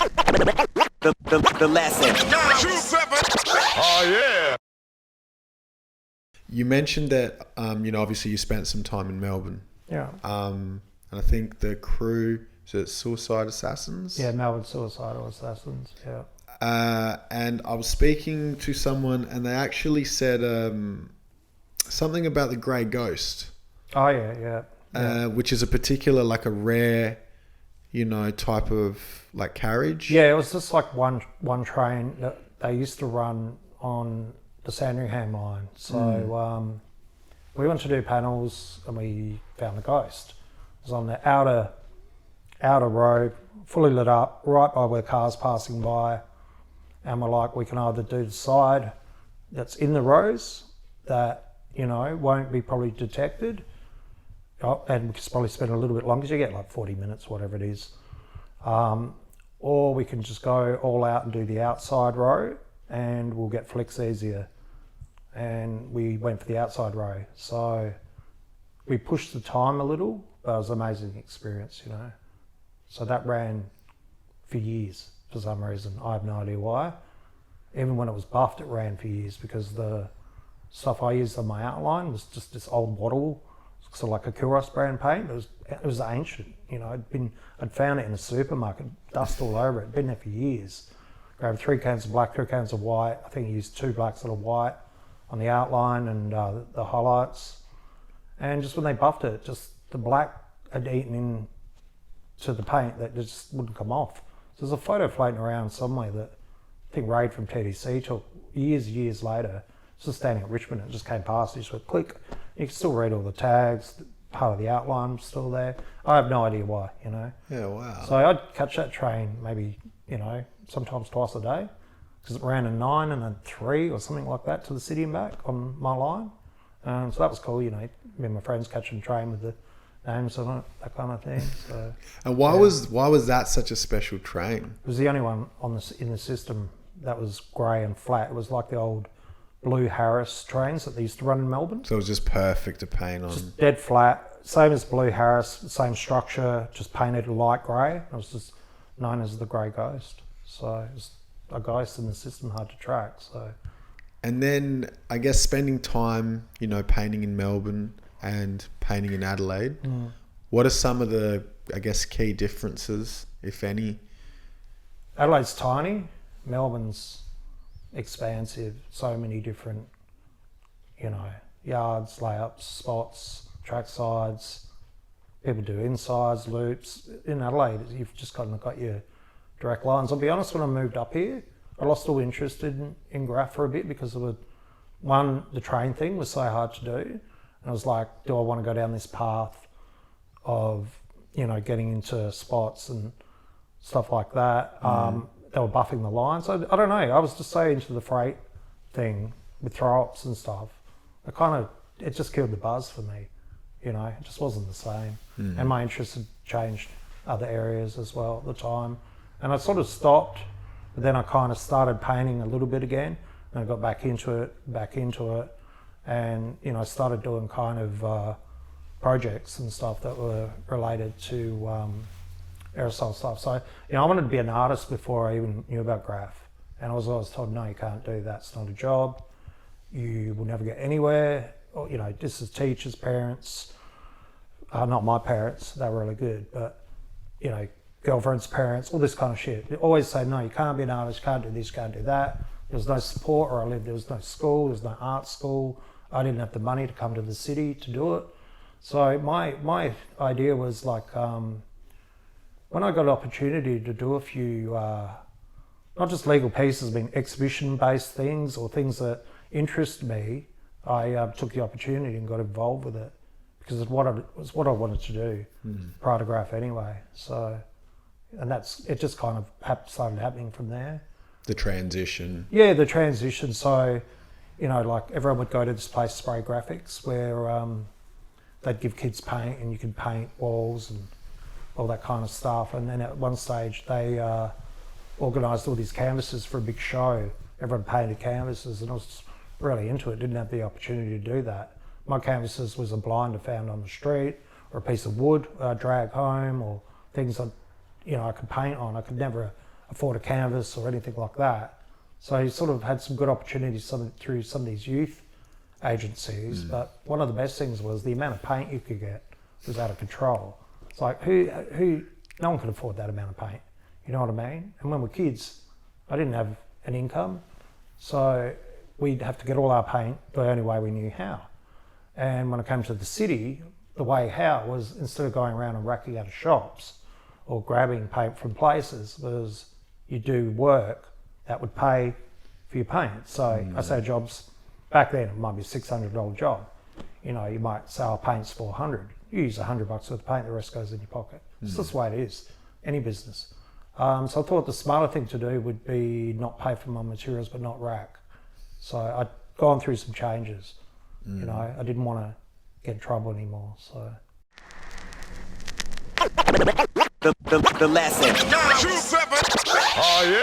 The lesson. Oh yeah. You mentioned that, obviously you spent some time in Melbourne. Yeah. And I think the crew, is it Suicide Assassins? Yeah, Melbourne Suicidal Assassins, yeah. And I was speaking to someone and they actually said something about the Grey Ghost. Oh, yeah. Which is a particular, like a rare, type of like carriage. Yeah, it was just like one train that they used to run on the Sandringham line. So we went to do panels and we found the ghost. It was on the outer road, fully lit up, right by where cars passing by. And we're like, we can either do the side that's in the rows that, won't be probably detected. And we could probably spend a little bit longer, because you get like 40 minutes, whatever it is. Or we can just go all out and do the outside row and we'll get flicks easier. And we went for the outside row. So we pushed the time a little, but it was an amazing experience, So that ran for years for some reason. I have no idea why. Even when it was buffed, it ran for years because the stuff I used on my outline was just this old wattle, sort of like a Kuros brand paint. It was ancient, I'd found it in a supermarket, dust all over it. It'd been there for years. Grabbed 3 cans of black, 2 cans of white. I think I used 2 blacks and a white on the outline and the highlights. And just when they buffed it, just the black had eaten into the paint that just wouldn't come off. So there's a photo floating around somewhere that I think Raid from TDC took years later. Just standing at Richmond, it just came past. He just went click. You can still read all the tags. Part of the outline was still there. I have no idea why, Yeah, wow. So I'd catch that train maybe, sometimes twice a day, because it ran a 9 and a 3 or something like that to the city and back on my line. So that was cool, me and my friends catching the train with the names on it, that kind of thing. So, and why was that such a special train? It was the only one in the system that was grey and flat. It was like the old Blue Harris trains that they used to run in Melbourne. So it was just perfect to paint on. Just dead flat, same as Blue Harris, same structure, just painted light grey. It was just known as the Grey Ghost. So it was a ghost in the system, hard to track. So. And then I guess spending time, painting in Melbourne and painting in Adelaide. What are some of the, key differences, if any? Adelaide's tiny. Melbourne's expansive, so many different, yards, layups, spots, track sides. People do insides, loops. In Adelaide, you've just kind of got your direct lines. I'll be honest, when I moved up here, I lost all interest in graph for a bit because of the train thing was so hard to do. And I was like, do I want to go down this path of, getting into spots and stuff like that? They were buffing the lines. I don't know. I was just so into the freight thing with throw-ups and stuff. It just killed the buzz for me. It just wasn't the same. And my interest had changed other areas as well at the time. And I sort of stopped, but then I kind of started painting a little bit again. And I got back into it. And, I started doing kind of projects and stuff that were related to aerosol stuff. So, I wanted to be an artist before I even knew about graph. And I was always told, no, you can't do that. It's not a job. You will never get anywhere. Or, this is teachers, parents. Not my parents. They were really good. But, girlfriends, parents, all this kind of shit. They always say, no, you can't be an artist. You can't do this, you can't do that. There was no support where I lived. There was no school. There was no art school. I didn't have the money to come to the city to do it. So my idea was like, when I got an opportunity to do a few, not just legal pieces, but exhibition-based things or things that interest me, I took the opportunity and got involved with it because it was what I wanted to do prior to graph anyway. So, and it just kind of started happening from there. The transition. Yeah, the transition. So, like everyone would go to this place, Spray Graphics, where they'd give kids paint and you could paint walls and all that kind of stuff. And then at one stage they organised all these canvases for a big show. Everyone painted canvases and I was really into it, didn't have the opportunity to do that. My canvases was a blind I found on the street or a piece of wood I drag home or things that, I could paint on. I could never afford a canvas or anything like that. So he sort of had some good opportunities through some of these youth agencies. But one of the best things was the amount of paint you could get was out of control. It's like, no one could afford that amount of paint. You know what I mean? And when we're kids, I didn't have an income. So we'd have to get all our paint the only way we knew how. And when I came to the city, the way how was, instead of going around and racking out of shops or grabbing paint from places, was you do work that would pay for your paint. So I say jobs, back then it might be a $600 job. You know, you might say, paint's $400. You use $100 worth of paint, the rest goes in your pocket. It's just the way it is, any business. So I thought the smarter thing to do would be not pay for my materials, but not rack. So I'd gone through some changes. You know, I didn't want to get in trouble anymore. So The lesson. 7. Oh, yeah.